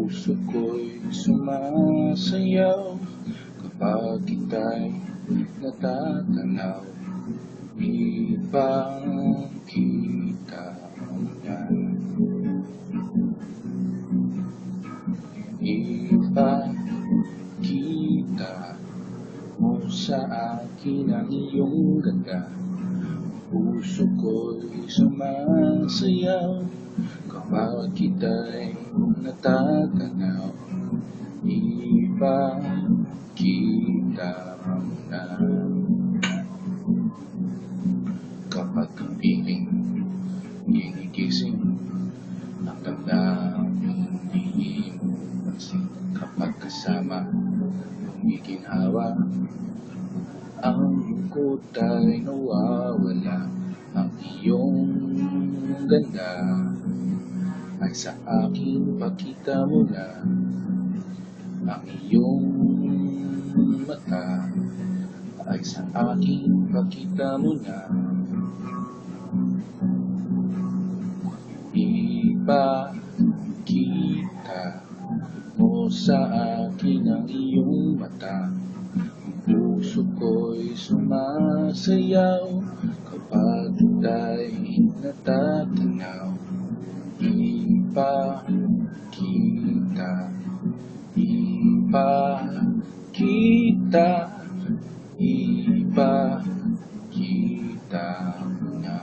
puso ko'y sumasayaw kapag kita'y natatanaw. Ipakita mo na, ipakita mo sa akin ang iyong ganda. Puso ko'y sumasayaw kapag kita'y natatanaw. Ipakita mo na. Kapag ang piling ginigising, ang damdamin di mo pansin. Kapag kasama, gumiginhawa, ang lungkot ay nawawala. Ang iyong ganda ay sa akin, pakita mo na. Ang iyong mata ay sa akin, pakita mo na. Ipakita mo sa akin ang iyong mata. Puso ko'y sumasayaw kapag kita'y natatanaw. Ipakita, ipakita, ipakita na.